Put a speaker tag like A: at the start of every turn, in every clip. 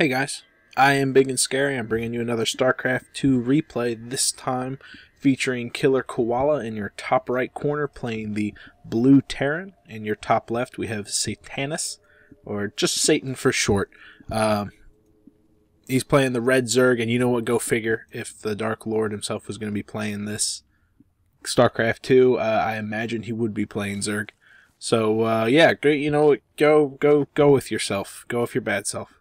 A: Hey guys, I am Ibigandscary. I'm bringing you another StarCraft 2 replay, this time featuring KillerKoala in your top right corner playing the blue Terran. In your top left we have Satanas, or just Satan for short. He's playing the red Zerg, and you know what, go figure, if the Dark Lord himself was going to be playing this StarCraft 2, I imagine he would be playing Zerg. So yeah, great, you know, go with yourself. Go with your bad self.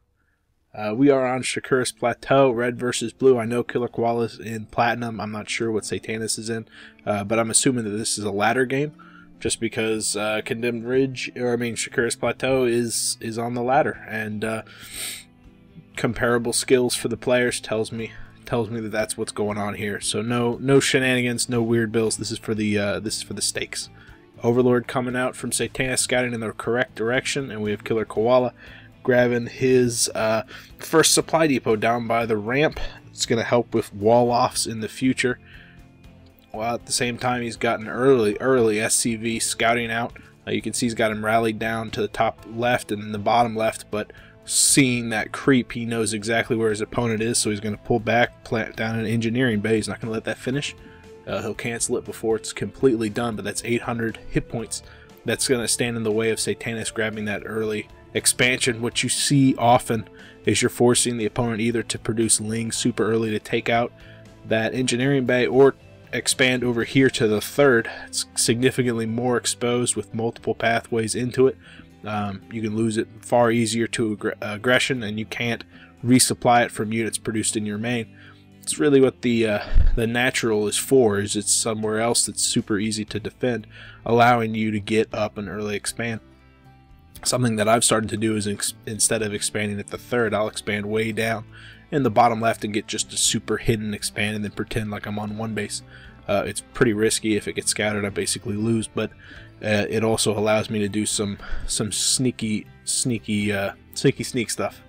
A: We are on Satanas Plateau, red versus blue. I know KillerKoala is in platinum. I'm not sure what Satanas is in, but I'm assuming that this is a ladder game, just because Condemned Ridge, or I mean Satanas Plateau, is on the ladder, and comparable skills for the players tells me that that's what's going on here. So no shenanigans, no weird builds. This is for the stakes. Overlord coming out from Satanas, scouting in the correct direction, and we have KillerKoala grabbing his first supply depot down by the ramp. It's going to help with wall-offs in the future. While at the same time, he's got an early SCV scouting out. You can see he's got him rallied down to the top left and then the bottom left, but seeing that creep, he knows exactly where his opponent is, so he's going to pull back, plant down an engineering bay. He's not going to let that finish. He'll cancel it before it's completely done, but that's 800 hit points. That's going to stand in the way of Satanas grabbing that early expansion. What you see often is you're forcing the opponent either to produce Ling super early to take out that engineering bay, or expand over here to the third. It's significantly more exposed with multiple pathways into it. You can lose it far easier to aggression, and you can't resupply it from units produced in your main. It's really what the natural is for, is it's somewhere else that's super easy to defend, allowing you to get up and early expand. Something that I've started to do is instead of expanding at the third, I'll expand way down in the bottom left and get just a super hidden expand and then pretend like I'm on one base. It's pretty risky. If it gets scouted, I basically lose, but it also allows me to do some sneaky stuff.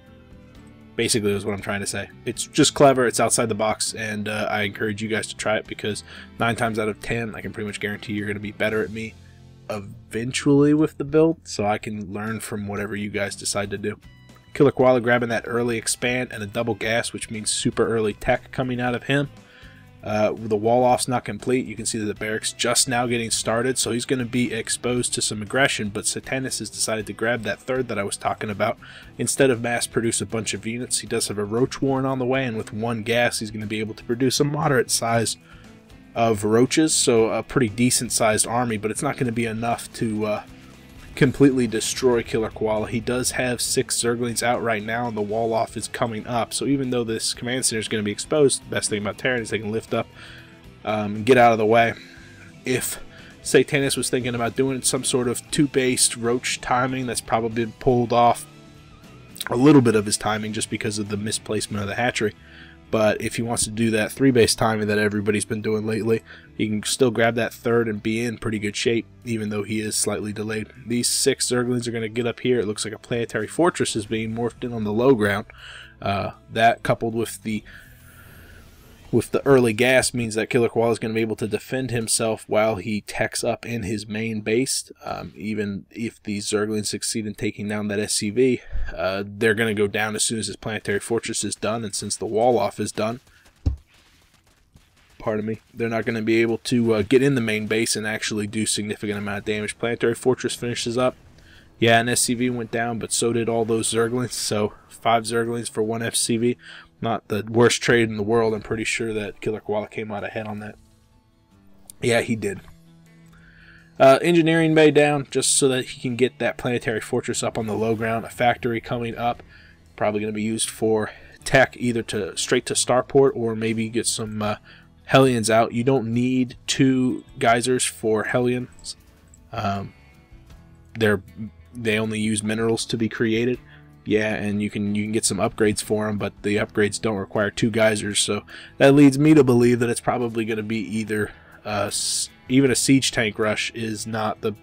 A: Basically is what I'm trying to say. It's just clever, it's outside the box, and I encourage you guys to try it, because 9 times out of 10 I can pretty much guarantee you're going to be better at me eventually with the build, so I can learn from whatever you guys decide to do. KillerKoala grabbing that early expand and a double gas, which means super early tech coming out of him. The wall off's not complete. You can see that the barracks just now getting started, so he's going to be exposed to some aggression, but Satanas has decided to grab that third that I was talking about. Instead of mass produce a bunch of units, he does have a roach warren on the way, and with one gas he's going to be able to produce a moderate size of roaches, so a pretty decent sized army, but it's not going to be enough to completely destroy KillerKoala. He does have 6 Zerglings out right now, and the wall off is coming up, so even though this command center is going to be exposed, the best thing about Terran is they can lift up and get out of the way. If Satanas was thinking about doing some sort of 2-based roach timing, that's probably been pulled off a little bit of his timing just because of the misplacement of the hatchery. But if he wants to do that 3-base timing that everybody's been doing lately, he can still grab that third and be in pretty good shape, even though he is slightly delayed. These 6 Zerglings are going to get up here. It looks like a planetary fortress is being morphed in on the low ground. That coupled with the early gas means that KillerKoala is going to be able to defend himself while he techs up in his main base. Even if these Zerglings succeed in taking down that SCV, they're going to go down as soon as his planetary fortress is done, and since the wall off is done, pardon me, they're not going to be able to get in the main base and actually do significant amount of damage. Planetary fortress finishes up. Yeah, an SCV went down, but so did all those Zerglings, so 5 Zerglings for 1 SCV. Not the worst trade in the world. I'm pretty sure that KillerKoala came out ahead on that. Yeah, he did. Engineering bay down, just so that he can get that planetary fortress up on the low ground. A factory coming up, probably going to be used for tech, either to straight to starport, or maybe get some Hellions out. You don't need 2 geysers for Hellions. They only use minerals to be created. Yeah, and you can get some upgrades for them, but the upgrades don't require 2 geysers, so that leads me to believe that it's probably going to be either even a siege tank rush is not what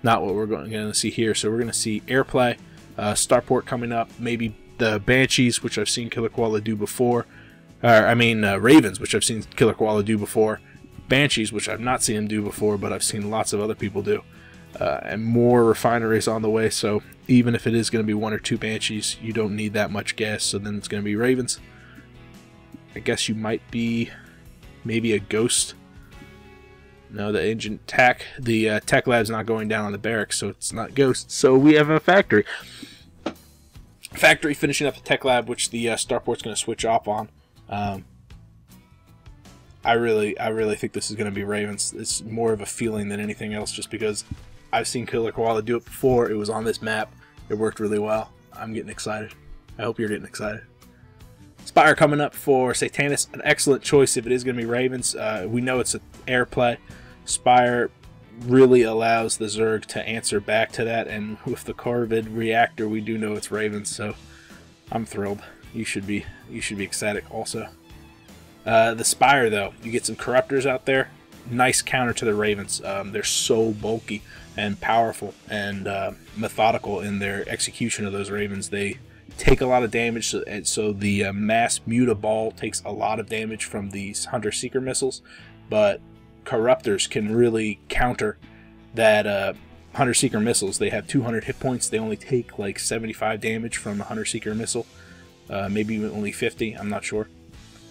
A: we're going to see here. So we're going to see airplay, starport coming up, maybe the Banshees, which I've seen KillerKoala do before, Ravens, which I've seen KillerKoala do before, Banshees, which I've not seen him do before, but I've seen lots of other people do. and more refineries on the way. So even if it is going to be 1 or 2 Banshees, you don't need that much gas. So then it's going to be Ravens. I guess you might be maybe a Ghost. No, the engine tech, the tech lab's not going down on the barracks, so it's not Ghost. So we have a factory. Factory finishing up the tech lab, which the starport's going to switch off on. I really think this is going to be Ravens. It's more of a feeling than anything else, just because I've seen KillerKoala do it before. It was on this map. It worked really well. I'm getting excited. I hope you're getting excited. Spire coming up for Satanas. An excellent choice if it is going to be Ravens. We know it's an air play. Spire really allows the Zerg to answer back to that, and with the Corvid reactor, we do know it's Ravens, so I'm thrilled. You should be ecstatic also. The Spire, though, you get some Corruptors out there. Nice counter to the Ravens. They're so bulky and powerful and methodical in their execution of those Ravens. They take a lot of damage, so the mass Muta Ball takes a lot of damage from these Hunter-Seeker missiles, but Corruptors can really counter that Hunter-Seeker missiles. They have 200 hit points. They only take like 75 damage from a Hunter-Seeker missile. Maybe only 50, I'm not sure.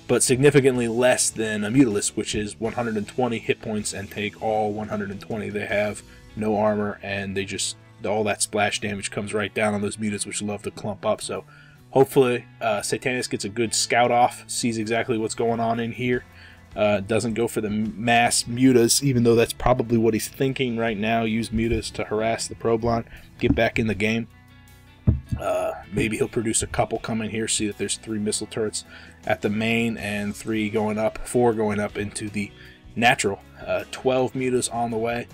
A: But significantly less than a Mutalisk, which is 120 hit points and take all 120. They have no armor, and they just, all that splash damage comes right down on those Mutas, which love to clump up. So hopefully Satanas gets a good scout off, sees exactly what's going on in here. Doesn't go for the mass mutas, even though that's probably what he's thinking right now. Use mutas to harass the probe line, get back in the game. Maybe he'll produce a couple come in here, see that there's 3 missile turrets at the main and 4 going up into the natural. 12 mutas on the way.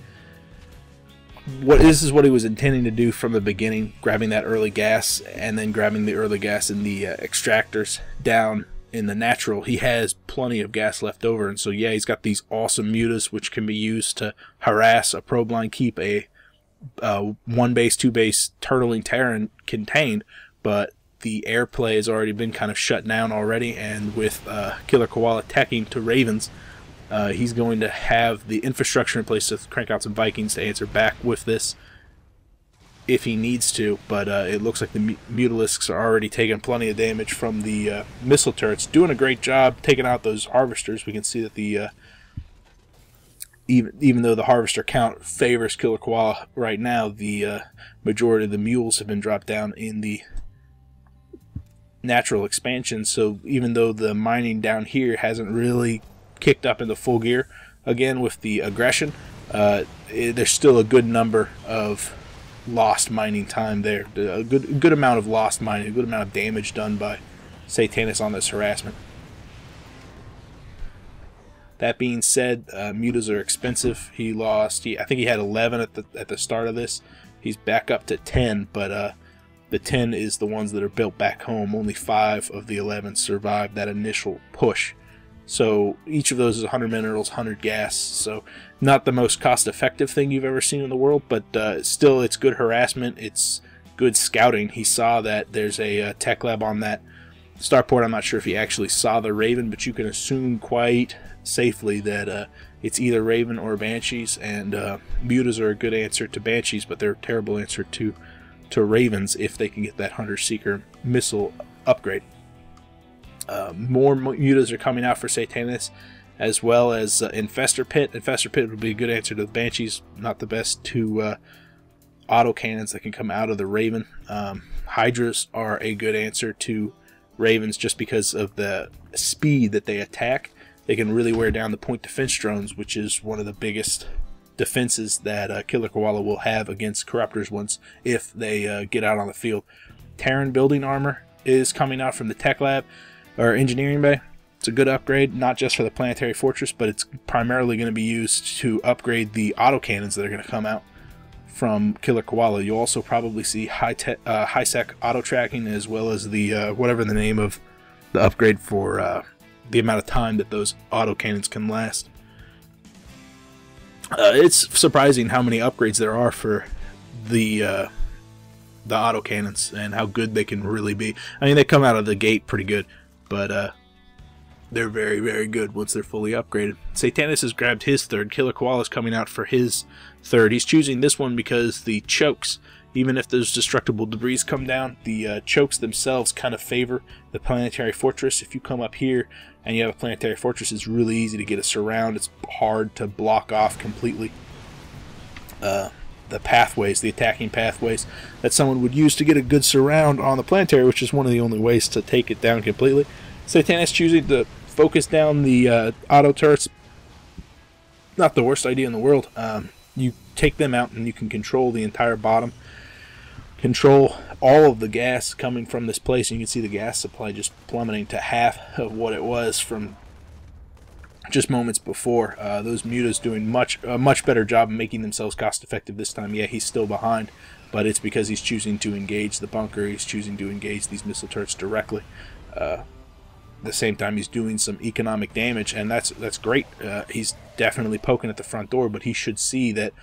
A: This is what he was intending to do from the beginning, grabbing that early gas and then grabbing the early gas in the extractors down in the natural. He has plenty of gas left over, and so yeah, he's got these awesome mutas which can be used to harass a probe line, keep a 1 base, 2 base turtling Terran contained, but the airplay has already been kind of shut down already, and with KillerKoala teching to Ravens, he's going to have the infrastructure in place to crank out some Vikings to answer back with this if he needs to, but it looks like the Mutalisks are already taking plenty of damage from the missile turrets, doing a great job taking out those harvesters. We can see that the even though the harvester count favors KillerKoala right now, the majority of the mules have been dropped down in the natural expansion. So even though the mining down here hasn't really kicked up into full gear, again with the aggression, there's still a good number of lost mining time there. A good amount of lost mining, a good amount of damage done by Satanas on this harassment. That being said, mutas are expensive. He lost, I think he had 11 at the start of this. He's back up to 10, but the 10 is the ones that are built back home. Only 5 of the 11 survived that initial push. So each of those is 100 minerals, 100 gas. So not the most cost-effective thing you've ever seen in the world, but still it's good harassment. It's good scouting. He saw that there's a tech lab on that starport. I'm not sure if he actually saw the Raven, but you can assume quite safely that it's either Raven or Banshees, and mutas are a good answer to Banshees, but they're a terrible answer to Ravens if they can get that Hunter-Seeker missile upgrade. More mutas are coming out for Satanas, as well as Infestor Pit. Infestor Pit would be a good answer to the Banshees, not the best to autocannons that can come out of the Raven. Hydras are a good answer to Ravens just because of the speed that they attack. They can really wear down the point defense drones, which is one of the biggest defenses that KillerKoala will have against Corruptors once if they get out on the field. Terran building armor is coming out from the tech lab or engineering bay. It's a good upgrade, not just for the planetary fortress, but it's primarily going to be used to upgrade the autocannons that are going to come out from KillerKoala. You'll also probably see high-sec auto tracking, as well as the whatever the name of the upgrade for the amount of time that those autocannons can last. It's surprising how many upgrades there are for the autocannons and how good they can really be. I mean, they come out of the gate pretty good, but they're very, very good once they're fully upgraded. Satanas has grabbed his third. KillerKoala is coming out for his third. He's choosing this one because the chokes, even if those destructible debris come down, the chokes themselves kind of favor the planetary fortress. If you come up here and you have a planetary fortress, it's really easy to get a surround. It's hard to block off completely the pathways, the attacking pathways that someone would use to get a good surround on the planetary, which is one of the only ways to take it down completely. Satanas choosing to focus down the auto turrets. Not the worst idea in the world. You take them out and you can control the entire bottom. Control all of the gas coming from this place, and you can see the gas supply just plummeting to half of what it was from just moments before. Those mutas doing a much better job of making themselves cost effective this time. Yeah, he's still behind, but it's because he's choosing to engage the bunker. He's choosing to engage these missile turrets directly. The same time he's doing some economic damage, and that's great. He's definitely poking at the front door, but he should see that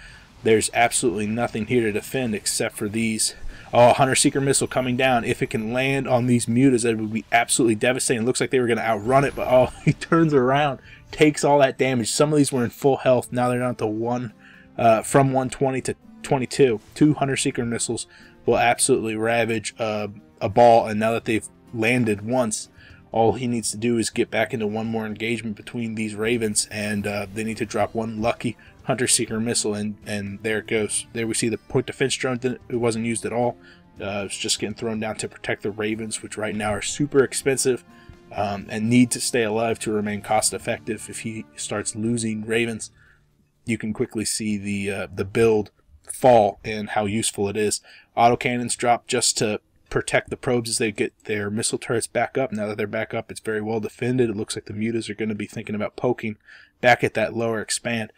A: there's absolutely nothing here to defend except for these. Oh, Hunter Seeker missile coming down. If it can land on these mutas, that would be absolutely devastating. It looks like they were going to outrun it, but oh, he turns around, takes all that damage. Some of these were in full health. Now they're down to from 120 to 22. 2 Hunter Seeker missiles will absolutely ravage a ball, and now that they've landed once, all he needs to do is get back into one more engagement between these Ravens, and they need to drop one lucky Hunter Seeker missile, and there it goes. There we see the point defense drone. It wasn't used at all. It's just getting thrown down to protect the Ravens, which right now are super expensive and need to stay alive to remain cost effective. If he starts losing Ravens, you can quickly see the build fall and how useful it is. Autocannons drop just to protect the probes as they get their missile turrets back up. Now that they're back up, it's very well defended. It looks like the mutas are going to be thinking about poking back at that lower expand.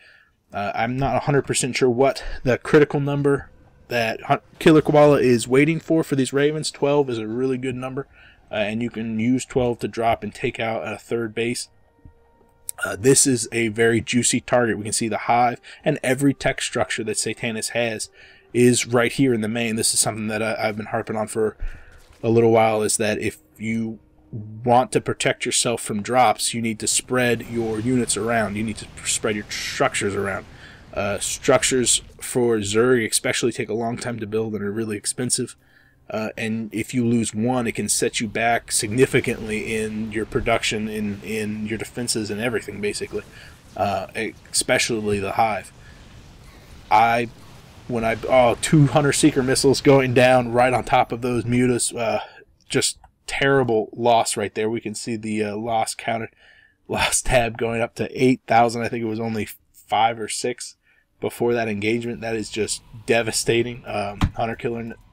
A: I'm not 100% sure what the critical number that KillerKoala is waiting for these Ravens. 12 is a really good number, and you can use 12 to drop and take out a third base. This is a very juicy target. We can see the hive and every tech structure that Satanas has is right here in the main. This is something that I've been harping on for a little while, is that if you want to protect yourself from drops, you need to spread your units around. You need to spread your structures around. Structures for Zerg especially take a long time to build and are really expensive. And if you lose one, it can set you back significantly in your production, in your defenses and everything, basically. Especially the hive. 2 Hunter Seeker missiles going down right on top of those mutas. Just terrible loss right there. We can see the loss tab going up to 8,000. I think it was only 5 or 6 before that engagement. That is just devastating.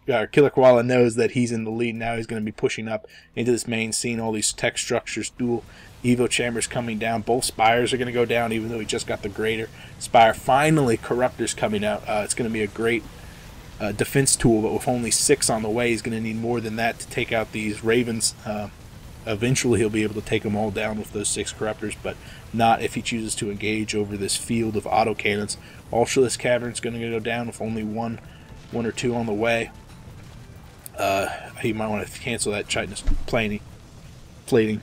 A: KillerKoala knows that he's in the lead now. He's going to be pushing up into this main scene. All these tech structures, dual Evo chambers coming down. Both spires are going to go down, even though he just got the greater spire. Finally, Corruptors coming out. It's going to be a great defense tool, but with only 6 on the way, he's going to need more than that to take out these Ravens. Eventually, he'll be able to take them all down with those 6 Corruptors, but not if he chooses to engage over this field of autocannons. Ultralisk Cavern's going to go down with only one or 2 on the way. He might want to cancel that Chitinous plating.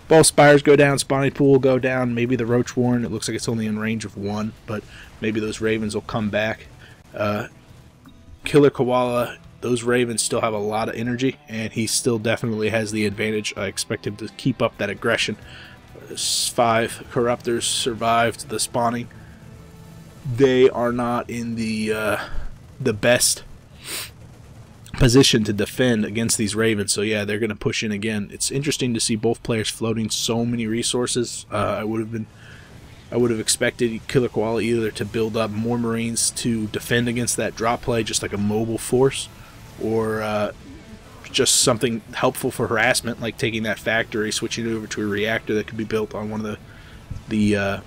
A: Both spires go down, spawning pool will go down, maybe the Roach Warren. It looks like it's only in range of 1, but maybe those Ravens will come back. KillerKoala, those Ravens still have a lot of energy, and he still definitely has the advantage. I expect him to keep up that aggression. 5 Corruptors survived the spawning. They are not in the best position to defend against these Ravens, so yeah, they're going to push in again. It's interesting to see both players floating so many resources. I would have expected KillerKoala either to build up more Marines to defend against that drop play, just like a mobile force, or just something helpful for harassment, like taking that factory, switching it over to a reactor that could be built on one of the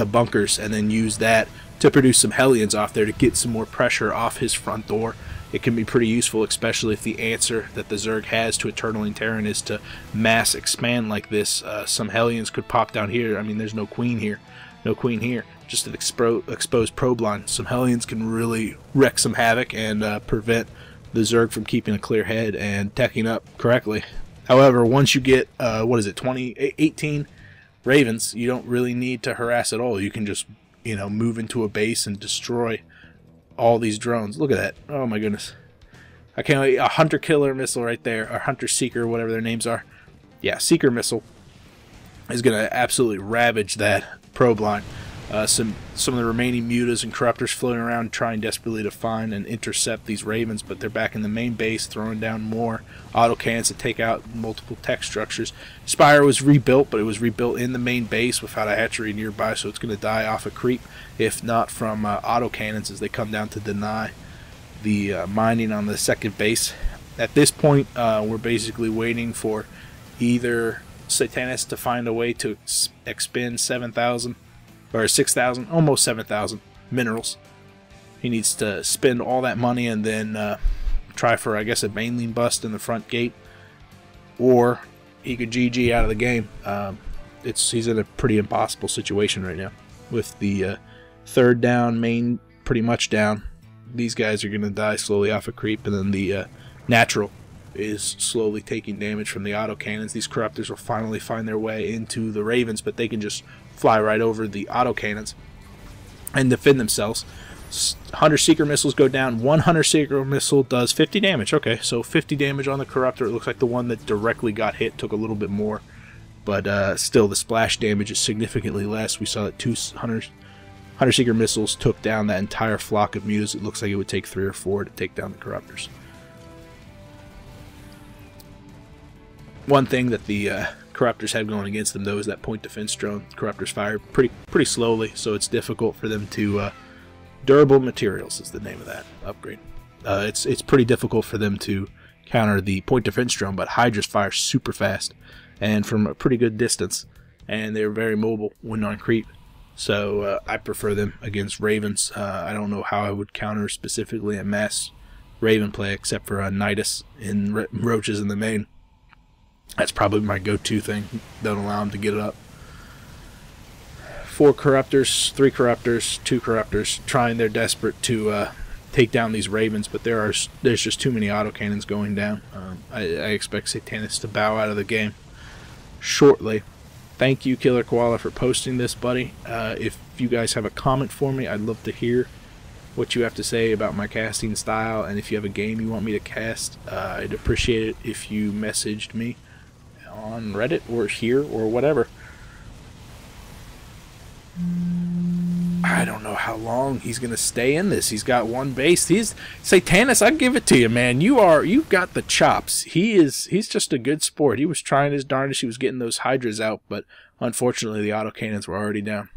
A: bunkers, and then use that to produce some Hellions off there to get some more pressure off his front door. It can be pretty useful, especially if the answer that the Zerg has to Eternaling Terran is to mass expand like this. Some Hellions could pop down here. I mean, there's no queen here. Just an exposed probe line. Some Hellions can really wreak some havoc and prevent the Zerg from keeping a clear head and teching up correctly. However, once you get, what is it, 18 ravens, you don't really need to harass at all. You can just, you know, move into a base and destroy all these drones. Look at that. Oh my goodness. I can't wait. A hunter killer missile right there, or hunter seeker, whatever their names are. Yeah, seeker missile is going to absolutely ravage that probe line. Some of the remaining mutas and corruptors floating around trying desperately to find and intercept these ravens, but they're back in the main base throwing down more autocannons to take out multiple tech structures. Spire was rebuilt, but it was rebuilt in the main base without a hatchery nearby, so it's going to die off a creep, if not from autocannons as they come down to deny the mining on the second base. At this point, we're basically waiting for either Satanas to find a way to expend 7,000 or 6,000, almost 7,000 minerals. He needs to spend all that money and then try for, I guess, a mainline bust in the front gate, or he could GG out of the game. He's in a pretty impossible situation right now with the third down, main pretty much down. These guys are going to die slowly off a creep, and then the natural is slowly taking damage from the autocannons. These corruptors will finally find their way into the ravens, but they can just fly right over the autocannons and defend themselves. Hunter seeker missiles go down. One hunter seeker missile does 50 damage. Okay, so 50 damage on the corruptor. It looks like the one that directly got hit took a little bit more, but still the splash damage is significantly less. We saw that two hunter seeker missiles took down that entire flock of mutas. It looks like it would take 3 or 4 to take down the corruptors. One thing that the corruptors have going against them, though, is that point defense drone. Corruptors fire pretty slowly, so it's difficult for them to durable materials is the name of that upgrade. It's pretty difficult for them to counter the point defense drone, but Hydras fire super fast and from a pretty good distance, and they're very mobile when on creep. So I prefer them against ravens. I don't know how I would counter specifically a mass raven play except for a Nidus and roaches in the main. That's probably my go-to thing. Don't allow them to get it up. 4 corruptors, 3 corruptors, 2 corruptors, trying their desperate to take down these ravens, but there's just too many autocannons going down. I expect Satanas to bow out of the game shortly. Thank you, KillerKoala, for posting this, buddy. If you guys have a comment for me, I'd love to hear what you have to say about my casting style, and if you have a game you want me to cast, I'd appreciate it if you messaged me on Reddit or here or whatever. I don't know how long he's gonna stay in this. He's got one base. He's Satanas, I give it to you, man. You've got the chops. He's just a good sport. He was trying his darndest. He was getting those hydras out, but unfortunately the autocannons were already down.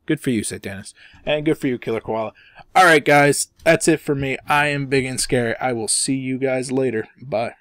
A: Good for you, Satanas, and good for you, KillerKoala. Alright guys, that's it for me. I am Ibigandscary. I will see you guys later. Bye.